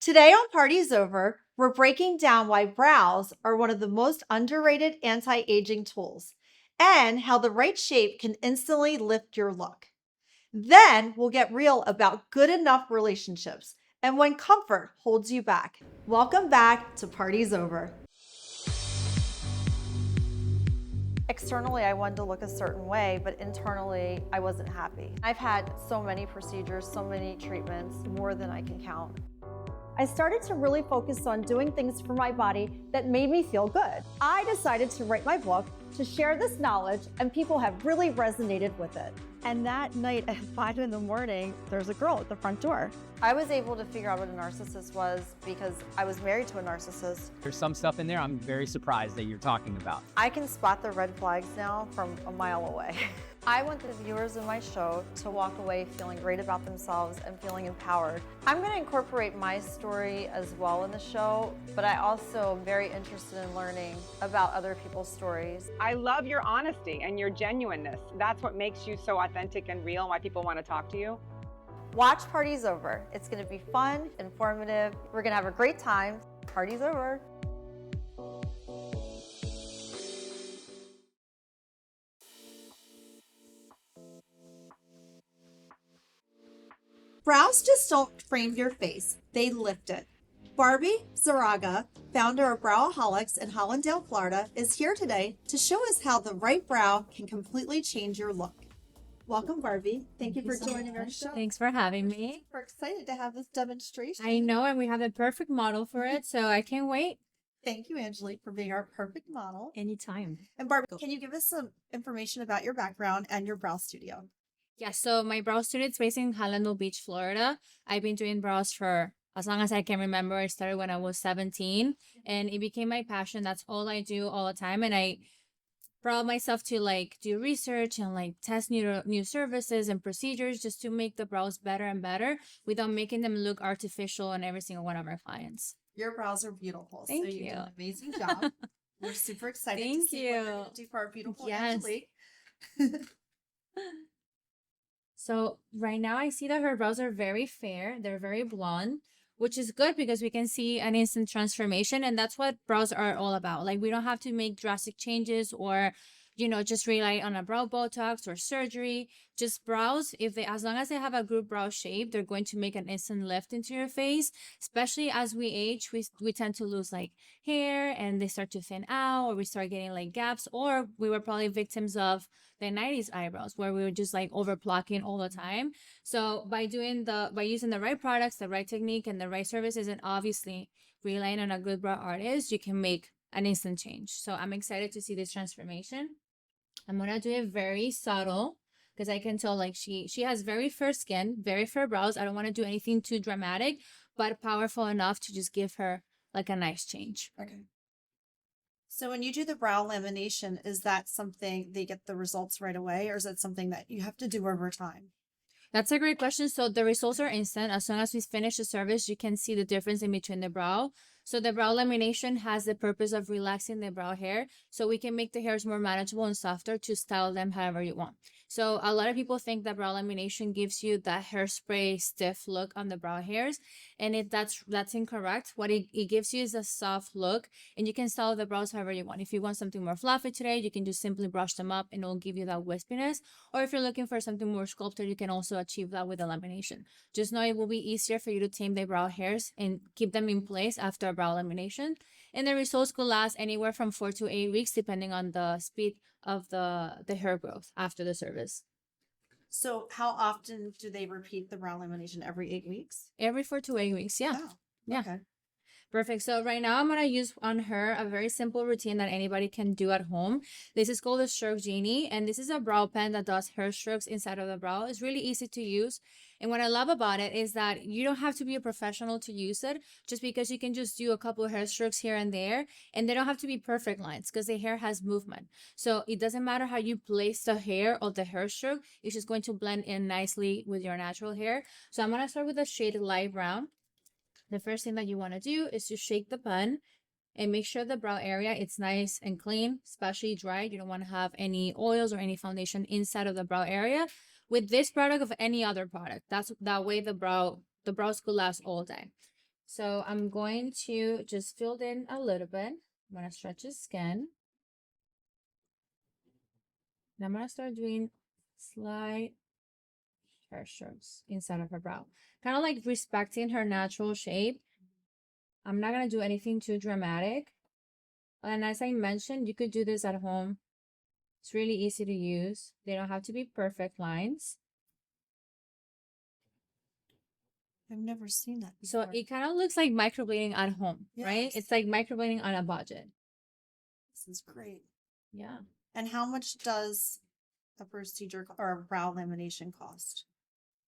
Today on Party's Over, we're breaking down why brows are one of the most underrated anti aging tools and how the right shape can instantly lift your look. Then we'll get real about good enough relationships and when comfort holds you back. Welcome back to Party's Over. Externally, I wanted to look a certain way, but internally, I wasn't happy. I've had so many procedures, so many treatments, more than I can count. I started to really focus on doing things for my body that made me feel good. I decided to write my book to share this knowledge, and people have really resonated with it. And that night at 5 in the morning, there's a girl at the front door. I was able to figure out what a narcissist was because I was married to a narcissist. There's some stuff in there I'm very surprised that you're talking about. I can spot the red flags now from a mile away. I want the viewers of my show to walk away feeling great about themselves and feeling empowered. I'm going to incorporate my story as well in the show, but I also am very interested in learning about other people's stories. I love your honesty and your genuineness. That's what makes you so authentic and real and why people want to talk to you. Watch Party's Over. It's going to be fun, informative. We're going to have a great time. Party's over. Brows just don't frame your face, they lift it. Barbie Zarraga, founder of Browholics in Hollandale, Florida, is here today to show us how the right brow can completely change your look. Welcome, Barbie. Thank you for joining our show. Thanks for having me. We're excited to have this demonstration. I know, and we have the perfect model for it, so I can't wait. Thank you, Angelique, for being our perfect model. Anytime. And Barbie, can you give us some information about your background and your brow studio? Yeah, so my brow studio is based in Hallandale Beach, Florida. I've been doing brows for as long as I can remember. I started when I was 17, and it became my passion. That's all I do all the time, and I brought myself to do research and test new services and procedures just to make the brows better and better without making them look artificial on every single one of our clients. Your brows are beautiful. Thank so you. You did an amazing job. We're super excited to Thank see you. what you're going to do for our beautiful Yes. Angelique. So right now I see that her brows are very fair. They're very blonde, which is good because we can see an instant transformation. And that's what brows are all about. Like, we don't have to make drastic changes or, just rely on a brow Botox or surgery. Just brows, as long as they have a good brow shape, they're going to make an instant lift into your face. Especially as we age, we tend to lose hair and they start to thin out, or we start getting gaps, or we were probably victims of the 90s eyebrows where we were just over plucking all the time. So by using the right products, the right technique, and the right services, and obviously relying on a good brow artist, you can make an instant change. So I'm excited to see this transformation. I'm gonna do it very subtle because I can tell she has very fair skin, very fair brows. I don't want to do anything too dramatic, but powerful enough to just give her a nice change. Okay. So when you do the brow lamination, is that something they get the results right away, or is it something that you have to do over time? That's a great question. So the results are instant. As soon as we finish the service, you can see the difference in between the brow. So the brow lamination has the purpose of relaxing the brow hair, so we can make the hairs more manageable and softer to style them however you want. So a lot of people think that brow lamination gives you that hairspray stiff look on the brow hairs, and that's incorrect. What it gives you is a soft look, and you can style the brows however you want. If you want something more fluffy today, you can just simply brush them up and it will give you that wispiness. Or if you're looking for something more sculpted, you can also achieve that with the lamination. Just know it will be easier for you to tame the brow hairs and keep them in place after a brow lamination. And the results could last anywhere from 4 to 8 weeks, depending on the speed of the hair growth after the service. So how often do they repeat the brow lamination? Every 8 weeks? Every 4 to 8 weeks, yeah. Oh, Yeah. Okay. Perfect. So right now I'm going to use on her a very simple routine that anybody can do at home. This is called a Stroke Genie, and this is a brow pen that does hair strokes inside of the brow. It's really easy to use. And what I love about it is that you don't have to be a professional to use it, just because you can just do a couple of hair strokes here and there, and they don't have to be perfect lines because the hair has movement. So it doesn't matter how you place the hair or the hair stroke, it's just going to blend in nicely with your natural hair. So I'm going to start with a shade light brown. The first thing that you want to do is to shake the pen and make sure the brow area it's nice and clean, especially dry. You don't want to have any oils or any foundation inside of the brow area. With this product or any other product, that way the brows could last all day. So I'm going to just fill in a little bit. I'm going to stretch his skin. And I'm going to start doing slight hair strokes inside of her brow. Kind of like respecting her natural shape. I'm not going to do anything too dramatic. And as I mentioned, you could do this at home. It's really easy to use. They don't have to be perfect lines. I've never seen that So before. it kind of looks like microblading at home, right? Yes. It's like microblading on a budget. This is great. Yeah. And how much does a procedure or a brow lamination cost?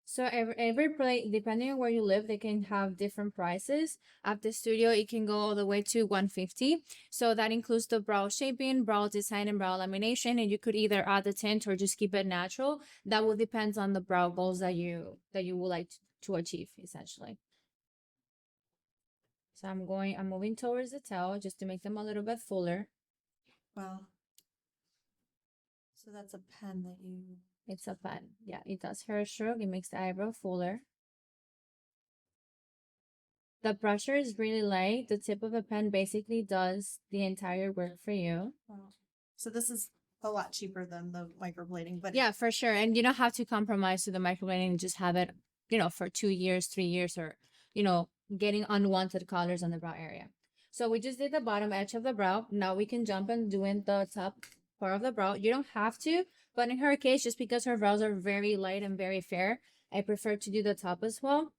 So every place, depending on where you live, they can have different prices. At the studio, it can go all the way to $150. So that includes the brow shaping, brow design, and brow lamination. And you could either add the tint or just keep it natural. That will depend on the brow goals that you would like to achieve, essentially. So I'm moving towards the tail just to make them a little bit fuller. Wow. So that's a pen that you... It's a pen. Yeah, it does hair stroke. It makes the eyebrow fuller. The pressure is really light. The tip of a pen basically does the entire work for you. Wow. So this is a lot cheaper than the microblading, but Yeah, for sure. And you don't have to compromise with the microblading and just have it, for 2 years, 3 years, or, getting unwanted colors on the brow area. So we just did the bottom edge of the brow. Now we can jump and doing the top part of the brow. You don't have to, but in her case, just because her brows are very light and very fair, I prefer to do the top as well.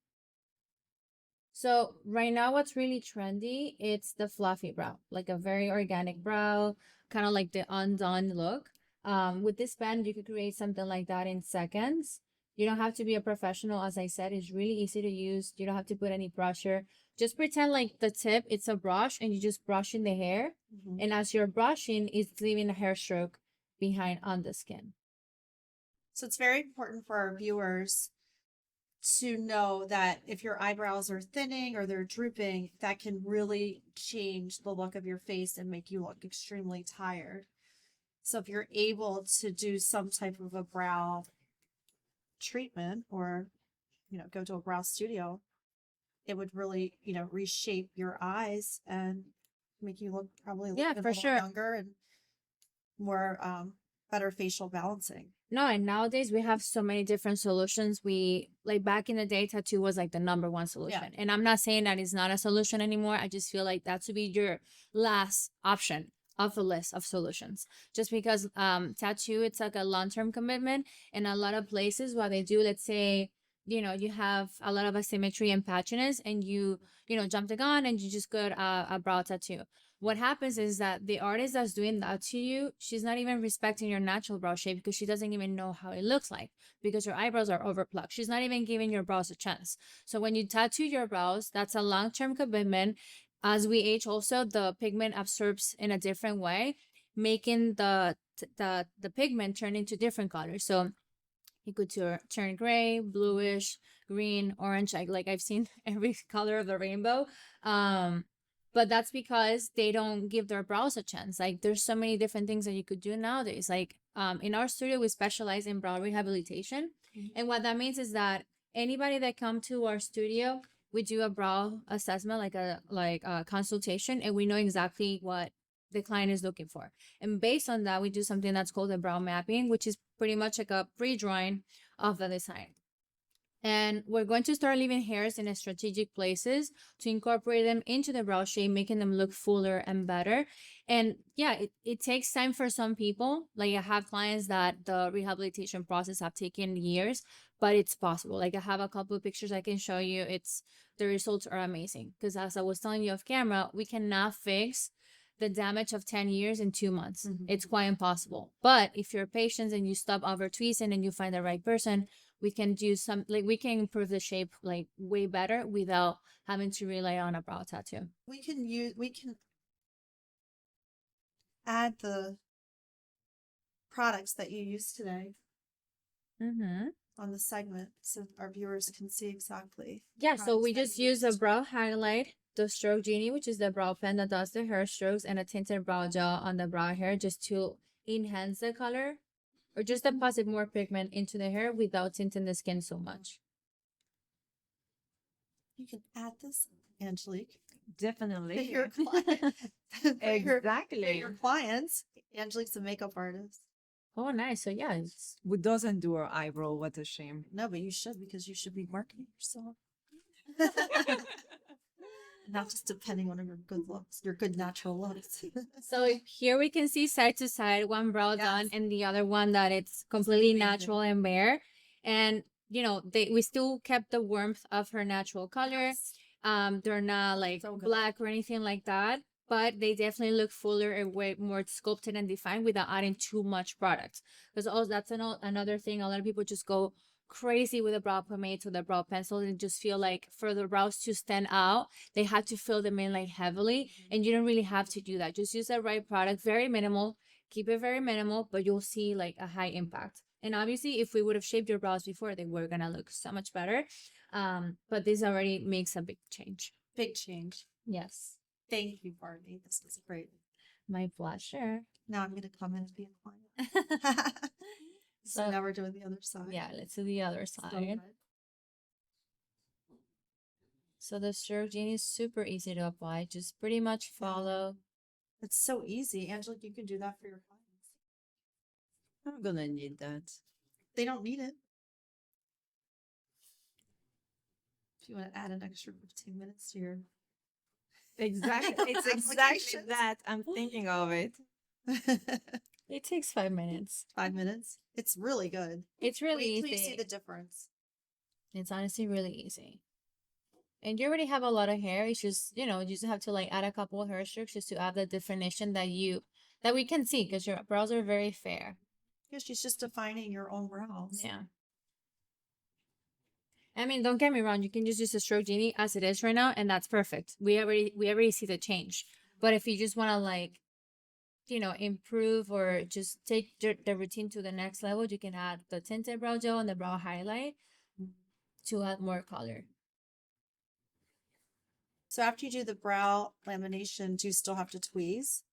So right now, what's really trendy, it's the fluffy brow, like a very organic brow, kind of like the undone look. With this pen, you could create something like that in seconds. You don't have to be a professional. As I said, it's really easy to use. You don't have to put any brusher. Just pretend like the tip, it's a brush, and you just brush in the hair. Mhm. And as you're brushing, it's leaving a hair stroke behind on the skin. So it's very important for our viewers to know that if your eyebrows are thinning or they're drooping, that can really change the look of your face and make you look extremely tired. So if you're able to do some type of a brow treatment or, go to a brow studio, it would really, reshape your eyes and make you look probably Yeah, a for little sure. younger and more better facial balancing. No, and nowadays we have so many different solutions. We like back in the day, tattoo was like the number one solution. And I'm not saying that it's not a solution anymore. I just feel like that should be your last option of the list of solutions. Just because tattoo, it's like a long-term commitment. And a lot of places what they do, let's say, you have a lot of asymmetry and patchiness and you jump the gun and you just got a brow tattoo. What happens is that the artist that's doing that to you, she's not even respecting your natural brow shape because she doesn't even know how it looks like because your eyebrows are overplucked. She's not even giving your brows a chance. So when you tattoo your brows, that's a long-term commitment. As we age also, the pigment absorbs in a different way, making the pigment turn into different colors. So it could turn gray, bluish, green, orange. Like I've seen every color of the rainbow. But that's because they don't give their brows a chance. Like there's so many different things that you could do nowadays. Like in our studio, we specialize in brow rehabilitation. Mhm. And what that means is that anybody that come to our studio, we do a brow assessment, like a consultation, and we know exactly what the client is looking for. And based on that, we do something that's called a brow mapping, which is pretty much like a pre-drawing of the design. And we're going to start leaving hairs in strategic places to incorporate them into the brow shape, making them look fuller and better. And yeah, it takes time for some people. Like I have clients that the rehabilitation process have taken years, but it's possible. Like I have a couple of pictures I can show you. The results are amazing. Because as I was telling you off camera, we cannot fix the damage of 10 years in 2 months. Mhm. It's quite impossible. But if you're patient and you stop over tweezing and you find the right person, we can do we can improve the shape like way better without having to rely on a brow tattoo. We can add the products that you use today on the segment so our viewers can see exactly. Yeah, so we products just that you use a used. brow highlight, the Stroke Genie, which is the brow pen that does the hair strokes, and a tinted brow gel on the brow hair just to enhance the color or just deposit more pigment into the hair without tinting the skin so much. You can add this Angelique. Definitely. Your client. Exactly. Your clients. Angelique's a makeup artist. Oh, nice. So yeah, it's Who doesn't do her eyebrow? What a shame. No, but you should because you should be marketing yourself. Not just depending on your good looks, your good natural looks. so here we can see side to side, one brow done and the other one that it's completely natural and bare. And you know, we still kept the warmth of her natural color. They're not like So good. black or anything like that, but they definitely look fuller and way more sculpted and defined without adding too much product. Because also that's another thing. A lot of people just go crazy with the brow pomades or the brow pencil and just feel like for the brows to stand out, they have to fill them in like heavily, and you don't really have to do that. Just use the right product, very minimal, keep it very minimal, but you'll see like a high impact. And obviously if we would have shaped your brows before, they were gonna look so much better. But this already makes a big change. Big change. Yes. Thank you, Barbie. This is great. My pleasure. Now I'm gonna come in and be a client. So So now we're doing the other side. yeah, let's do the other So side. good. So the stroke gene is super easy to apply. Just pretty much follow. It's so easy. Angelique, you can do that for your clients. I'm gonna need that. They don't need it. If you want to add an extra 15 minutes to your Exactly. It's exactly Applications. that. I'm thinking of it. It takes 5 minutes. 5 minutes. It's really good. It's really Wait till you easy. see the difference. It's honestly really easy. And you already have a lot of hair. It's just, you know, you just have to like add a couple of hair strokes just to add the definition that we can see, because your brows are very fair. Yeah, she's just defining your own brows. Yeah. I mean, don't get me wrong, you can just use the stroke genie as it is right now, and that's perfect. We already see the change. But if you just want to like, you know, improve or just take the routine to the next level, you can add the tinted brow gel and the brow highlight to add more color. So after you do the brow lamination, do you still have to tweeze?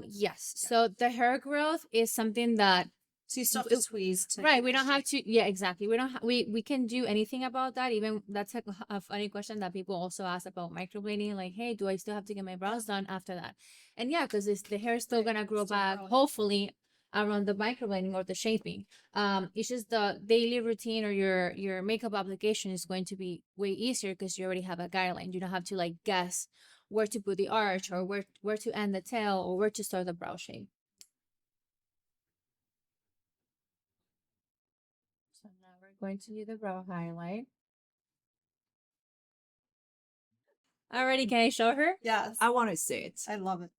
Yes. So the hair growth is something that So you still have to tweeze. To right. get We the don't have shape. to. Yeah, exactly. We don't. We can do anything about that. Even that's a funny question that people also ask about microblading. Like, hey, do I still have to get my brows done after that? And yeah, because the hair is still gonna grow Still back. growing. Hopefully, around the microblading or the shaping. It's just the daily routine or your makeup application is going to be way easier because you already have a guideline. You don't have to like guess where to put the arch or where to end the tail or where to start the brow shape. So now we're going to do the brow highlight. Alrighty, can I show her? Yes. I want to see it. I love it.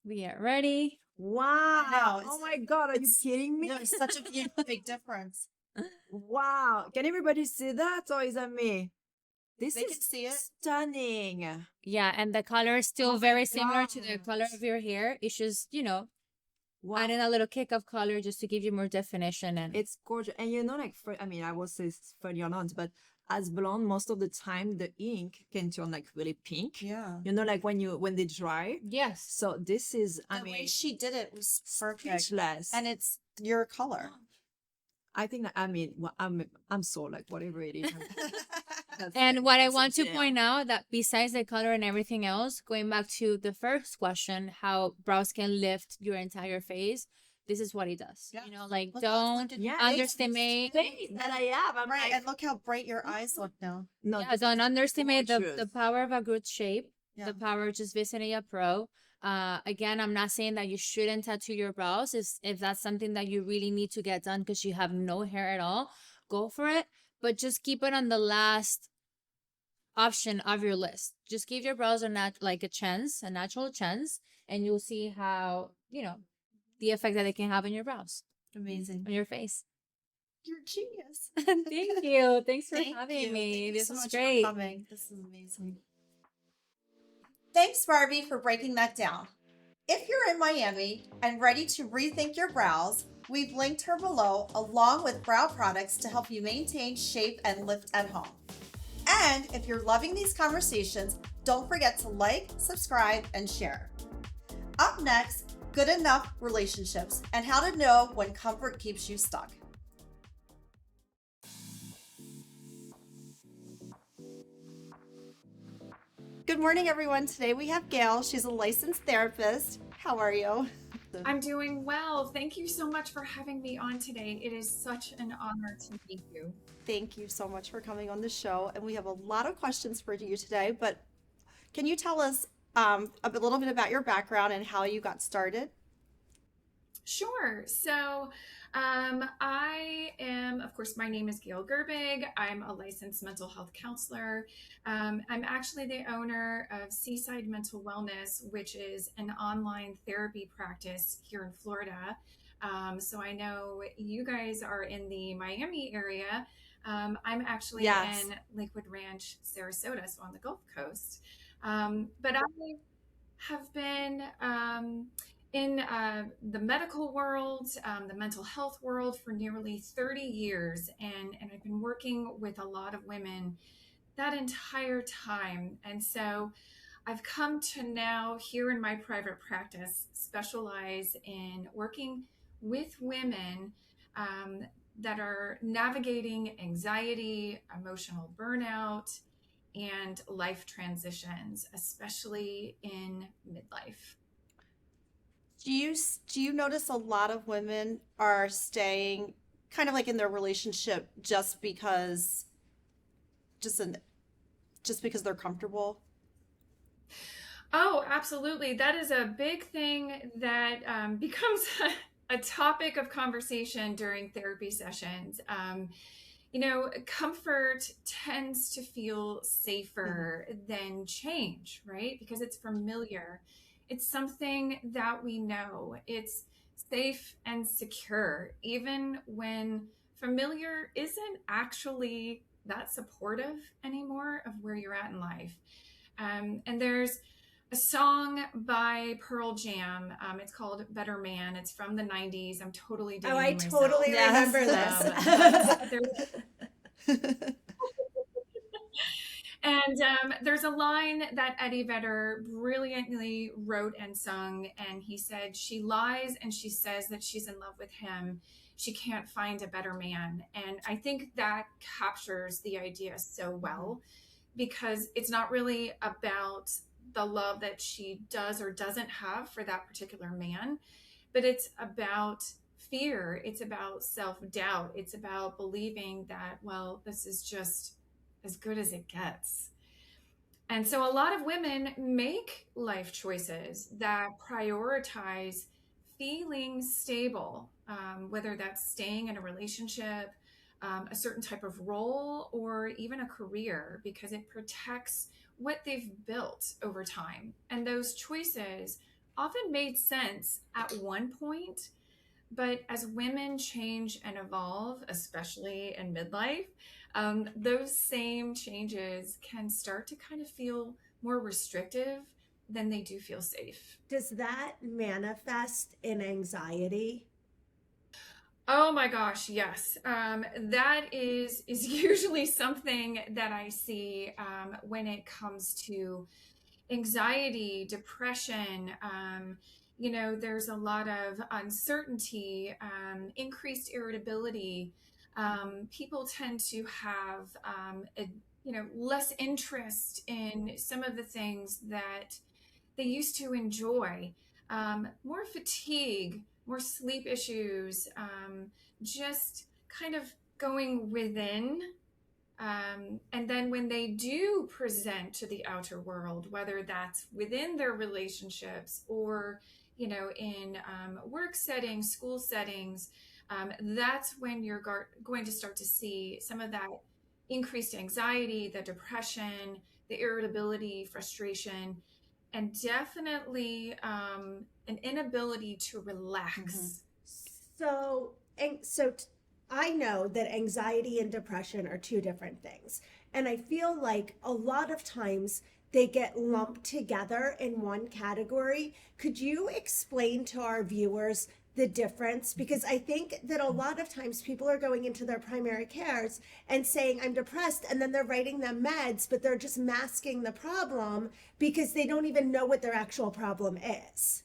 We are ready. Wow. know, Oh it's- my God. Are you it's- kidding me? No, it's such a big difference. Wow. Can everybody see that, or is that me? This They is can see it. stunning. Yeah, and the color is still Oh my very similar to the gosh. color of your hair. It's just, you know, Wow. adding a little kick of color just to give you more definition. And It's gorgeous. And you know, like, I mean, I will say it's funny or not, but as blonde, most of the time, the ink can turn like really pink. Yeah. You know, like when they dry. yes, So this is, I The way mean, she did it was perfect. speechless. And it's your color. I think that, I mean, well, I'm so like whatever it is. That's and it. what I It's a want to gem. point out that besides the color and everything else, going back to the first question, how brows can lift your entire face, this is what it does. Yeah. You know, like Look, don't look at- Yeah, underestimate. that I have. I'm Right, like, and look how bright your eyes look now. no, Yeah, this don't is underestimate the gorgeous. power of a good shape. Yeah. The power of just visiting a pro. Again, I'm not saying that you shouldn't tattoo your brows. If that's something that you really need to get done because you have no hair at all, go for it. But just keep it on the last option of your list. Just give your brows a natural chance, and you'll see how, you know, the effect that they can have on your brows, Amazing. on your face. You're a genius. Thank you. Thanks for Thank having you. me. Thank you This so was much great. for coming. This is amazing. Thanks, Barbie, for breaking that down. If you're in Miami and ready to rethink your brows, we've linked her below along with brow products to help you maintain shape and lift at home. And if you're loving these conversations, don't forget to like, subscribe, and share. Up next, good enough relationships and how to know when comfort keeps you stuck. Good morning, everyone. Today we have Gail. She's a licensed therapist. How are you? I'm doing well. Thank you so much for having me on today. It is such an honor to meet you. Thank you so much for coming on the show. And we have a lot of questions for you today, but can you tell us a little bit about your background and how you got started? Sure. So, I am, of course, my name is Gail Gerbig. I'm a licensed mental health counselor. I'm actually the owner of Seaside Mental Wellness, which is an online therapy practice here in Florida. So I know you guys are in the Miami area. I'm actually Yes. in Lakewood Ranch, Sarasota, so on the Gulf Coast. But I have been in the medical world, the mental health world for nearly 30 years. And I've been working with a lot of women that entire time. And so I've come to now, here in my private practice, specialize in working with women that are navigating anxiety, emotional burnout, and life transitions, especially in midlife. Do you notice a lot of women are staying kind of like in their relationship just in, just because they're comfortable? Oh, absolutely. That is a big thing that becomes a topic of conversation during therapy sessions. Comfort tends to feel safer than change, right? Because it's familiar. It's something that we know. It's safe and secure, even when familiar isn't actually that supportive anymore of where you're at in life. And there's a song by Pearl Jam. It's called Better Man. It's from the 90s. I'm totally dating Oh, I myself. totally Yes. remember this. There's a line that Eddie Vedder brilliantly wrote and sung, and he said, "She lies and she says that she's in love with him. She can't find a better man." And I think that captures the idea so well, because it's not really about the love that she does or doesn't have for that particular man, but it's about fear. It's about self-doubt. It's about believing that, well, this is just as good as it gets. And so a lot of women make life choices that prioritize feeling stable, whether that's staying in a relationship, a certain type of role, or even a career, because it protects what they've built over time. And those choices often made sense at one point, but as women change and evolve, especially in midlife, those same changes can start to kind of feel more restrictive than they do feel safe. Does that manifest in anxiety? Oh my gosh, yes. That is usually something that I see when it comes to anxiety, depression. There's a lot of uncertainty, increased irritability. People tend to have less interest in some of the things that they used to enjoy. More fatigue, more sleep issues, just kind of going within. And then when they do present to the outer world, whether that's within their relationships or, in work settings, school settings, that's when you're going to start to see some of that increased anxiety, the depression, the irritability, frustration, and definitely an inability to relax. So I know that anxiety and depression are two different things. And I feel like a lot of times they get lumped together in one category. Could you explain to our viewers the difference? Because I think that a lot of times people are going into their primary cares and saying, I'm depressed, and then they're writing them meds, but they're just masking the problem because they don't even know what their actual problem is.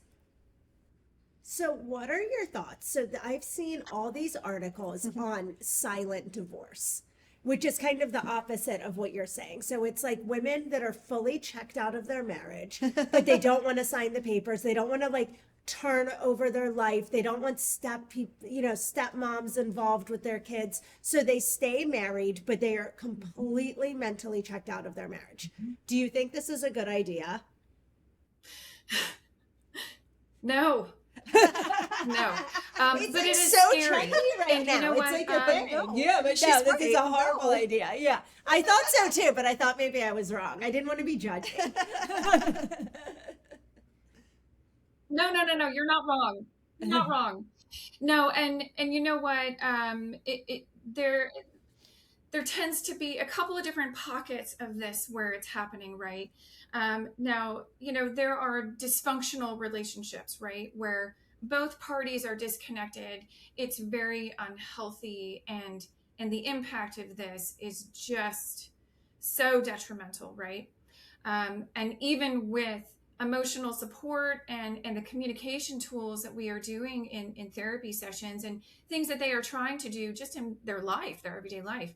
So what are your thoughts? So I've seen all these articles on silent divorce. which is kind of the opposite of what you're saying. So it's like women that are fully checked out of their marriage, but they don't want to sign the papers. They don't want to like turn over their life. They don't want stepmoms involved with their kids. So they stay married, but they are completely mentally checked out of their marriage. Do you think this is a good idea? No. No. It's but like it is so scary. trendy right And now. you know It's what? like a thing. Yeah, but she's no, this is a right. horrible No. idea. Yeah, I thought so too, but I thought maybe I was wrong. I didn't want to be judging. No, you're not wrong. You're not wrong. No, and you know what? There tends to be a couple of different pockets of this where it's happening, right? Now, there are dysfunctional relationships, right? Where both parties are disconnected. It's very unhealthy, and the impact of this is just so detrimental, right? And even with emotional support and the communication tools that we are doing in therapy sessions and things that they are trying to do just in their life, their everyday life,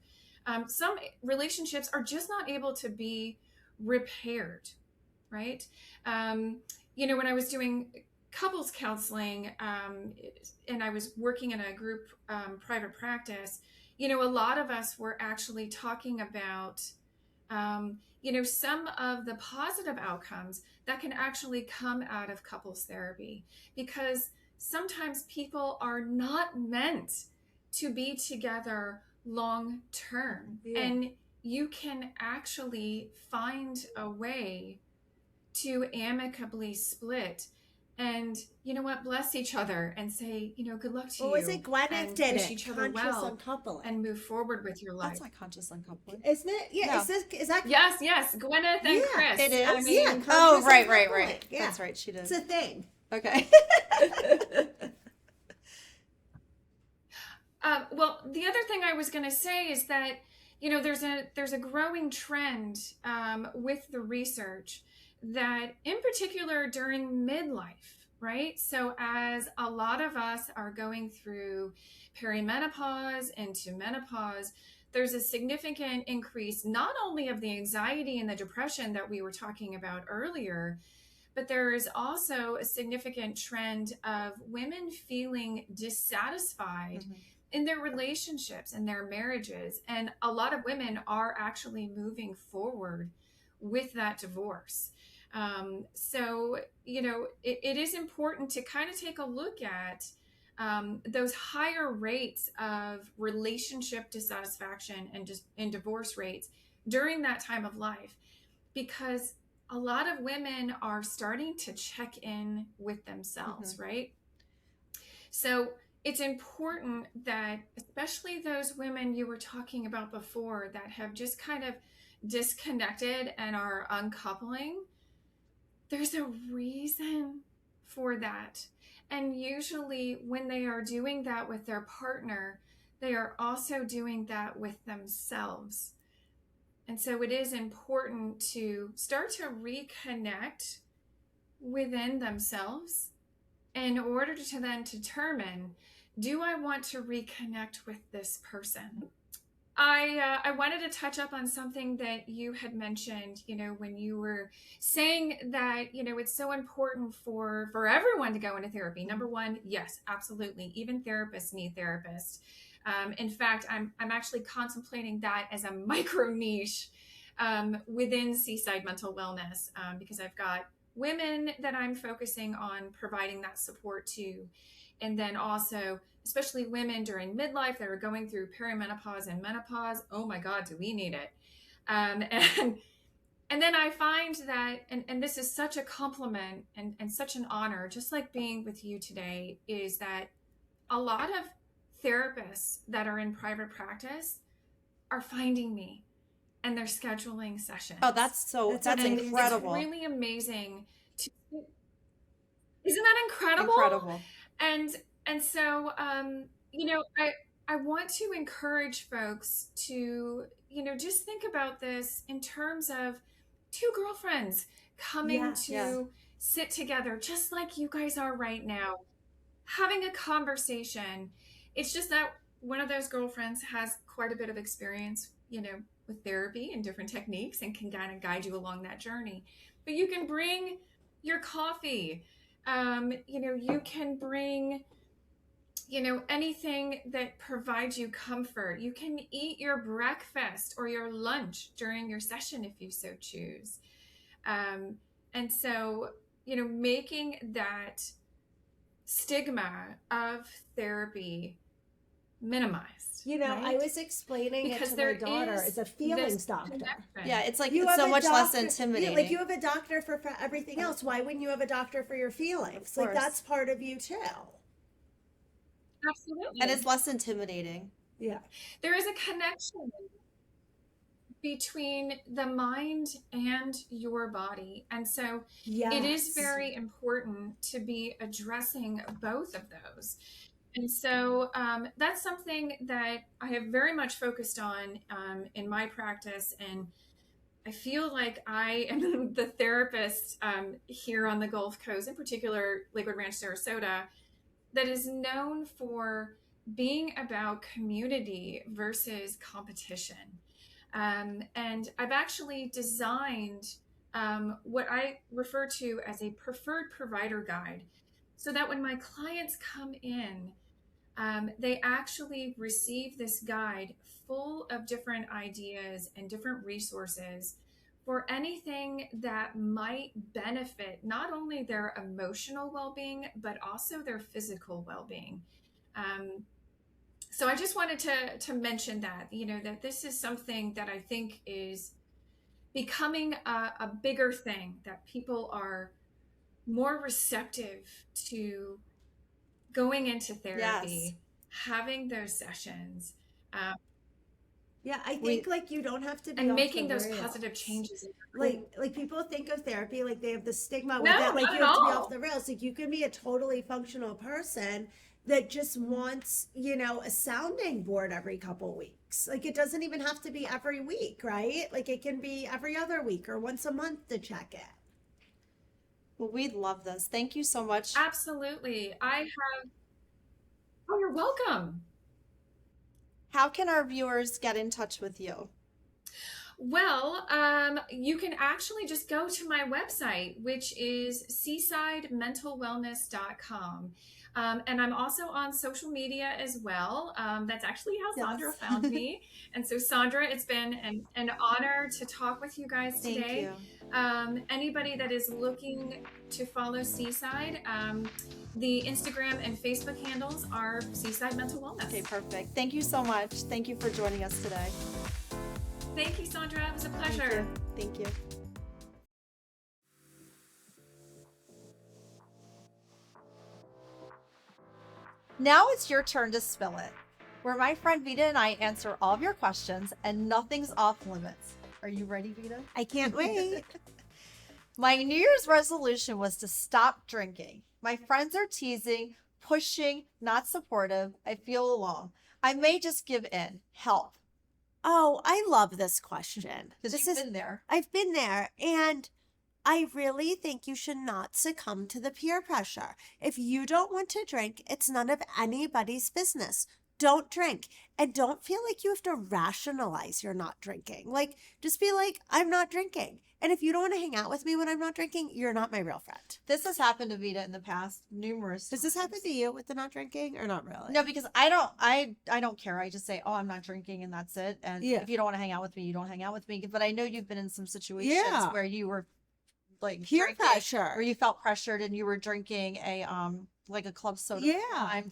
some relationships are just not able to be repaired, right? When I was doing couples counseling, and I was working in a group private practice, a lot of us were actually talking about some of the positive outcomes that can actually come out of couples therapy, because sometimes people are not meant to be together long term. Yeah. And you can actually find a way to amicably split and, bless each other and say, good luck to you. What was it? Gwyneth did wish it. each other Conscious well uncoupling. and move forward with your life. That's not conscious uncoupling. Isn't it? Yeah. No. Is that? Yes, Gwyneth and Chris. It is? I mean, Yeah. Oh, Conscious right. uncoupling. Yeah. That's right. She did. It's a thing. Okay. Well, the other thing I was going to say is that, there's a growing trend with the research that, in particular during midlife, right? So as a lot of us are going through perimenopause into menopause, there's a significant increase, not only of the anxiety and the depression that we were talking about earlier, but there is also a significant trend of women feeling dissatisfied in their relationships and their marriages. And a lot of women are actually moving forward with that divorce. So, it is important to kind of take a look at those higher rates of relationship dissatisfaction and divorce rates during that time of life, because a lot of women are starting to check in with themselves, right? So it's important that, especially those women you were talking about before that have just kind of disconnected and are uncoupling, there's a reason for that. And usually when they are doing that with their partner, they are also doing that with themselves. And so it is important to start to reconnect within themselves in order to then determine, do I want to reconnect with this person? I wanted to touch up on something that you had mentioned, when you were saying that, it's so important for everyone to go into therapy. Number one, yes, absolutely. Even therapists need therapists. In fact, I'm actually contemplating that as a micro niche within Seaside Mental Wellness, because I've got women that I'm focusing on providing that support to. And then also, especially women during midlife that are going through perimenopause and menopause. Oh my God, do we need it? And then I find that, and this is such a compliment and such an honor, just like being with you today, is that a lot of therapists that are in private practice are finding me and they're scheduling sessions. Oh, that's incredible. It's really amazing. Isn't that incredible? Incredible. And so, I want to encourage folks to, just think about this in terms of two girlfriends coming to sit together, just like you guys are right now, having a conversation. It's just that one of those girlfriends has quite a bit of experience with therapy and different techniques and can kind of guide you along that journey. But you can bring your coffee. You can bring, anything that provides you comfort. You can eat your breakfast or your lunch during your session if you so choose. And so, making that stigma of therapy minimized. I was explaining Because it to my daughter as a feelings doctor. connection. Yeah, it's like You it's have so a much less doctor- intimidating. Like you have a doctor for everything else. Why wouldn't you have a doctor for your feelings? Like course. that's part of you too. Absolutely. And it's less intimidating. Yeah. There is a connection between the mind and your body. And so Yes. it is very important to be addressing both of those. And so that's something that I have very much focused on in my practice. And I feel like I am the therapist here on the Gulf Coast, in particular, Lakewood Ranch, Sarasota, that is known for being about community versus competition. And I've actually designed what I refer to as a preferred provider guide, so that when my clients come in, they actually receive this guide full of different ideas and different resources for anything that might benefit not only their emotional well-being, but also their physical well-being. So I just wanted to mention that, that this is something that I think is becoming a bigger thing, that people are more receptive to going into therapy, having those sessions, Yeah, I think like you don't have to be and off making the those rails. positive changes. Like people think of therapy like they have the stigma with No, it, like not you at have to be all. off the rails. Like you can be a totally functional person that just wants, a sounding board every couple weeks. Like it doesn't even have to be every week, right? Like it can be every other week or once a month to check it. Well, we love this. Thank you so much. Absolutely. Oh, you're welcome. How can our viewers get in touch with you? Well, you can actually just go to my website, which is seasidementalwellness.com. And I'm also on social media as well. That's actually how Sandra found me. And so, Sandra, it's been an honor to talk with you guys today. Thank you. Anybody that is looking to follow Seaside, the Instagram and Facebook handles are Seaside Mental Wellness. Okay, perfect. Thank you so much. Thank you for joining us today. Thank you, Sandra. It was a pleasure. Thank you. Now it's your turn to spill it, where my friend Vita and I answer all of your questions and nothing's off limits. Are you ready, Vita? I can't wait. My New Year's resolution was to stop drinking. My friends are teasing, pushing, not supportive. I feel alone. I may just give in. Help. Oh, I love this question. Because you've been there. I've been there, and I really think you should not succumb to the peer pressure. If you don't want to drink, it's none of anybody's business. Don't drink, and don't feel like you have to rationalize you're not drinking. Like, just be like, I'm not drinking. And if you don't want to hang out with me when I'm not drinking, you're not my real friend. This has happened to Vita in the past numerous Does this times. happen to you with the not drinking or not really? No, because I don't care. I just say, oh, I'm not drinking and that's it. And if you don't want to hang out with me, you don't hang out with me. But I know you've been in some situations where you were like peer drinking, pressure. where you felt pressured and you were drinking a like a club soda.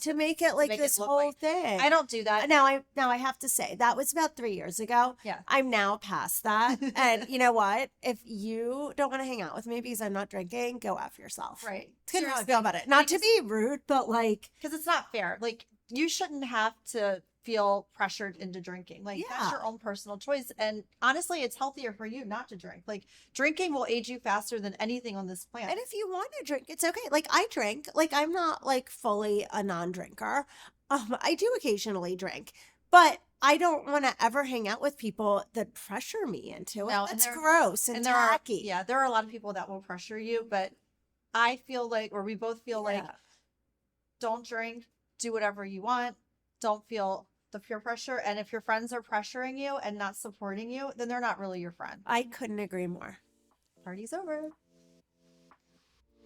To make it like this whole thing. I don't do that. Now I have to say that was about 3 years ago. Yeah. I'm now past that. And you know what? If you don't want to hang out with me because I'm not drinking, go F yourself. Right. It's kind of how I feel about it. Not to be rude, but like, because it's not fair. Like you shouldn't have to feel pressured into drinking. Like that's your own personal choice. And honestly, it's healthier for you not to drink. Like drinking will age you faster than anything on this planet. and if you want to drink, it's okay. Like I drink, like I'm not like fully a non-drinker. I do occasionally drink, but I don't want to ever hang out with people that pressure me into it. No, That's gross and tacky. There are a lot of people that will pressure you, but I feel like, or we both feel like, don't drink, do whatever you want. Don't feel the peer pressure. And if your friends are pressuring you and not supporting you, then they're not really your friend. I couldn't agree more. Party's over.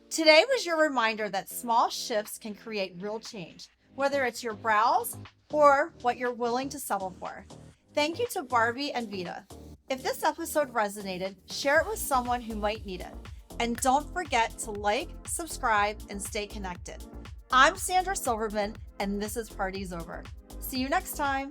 Today was your reminder that small shifts can create real change, whether it's your brows or what you're willing to settle for. Thank you to Barbie and Vita. If this episode resonated, share it with someone who might need it. And don't forget to like, subscribe, and stay connected. I'm Sandra Silverman, and this is Party's Over. See you next time.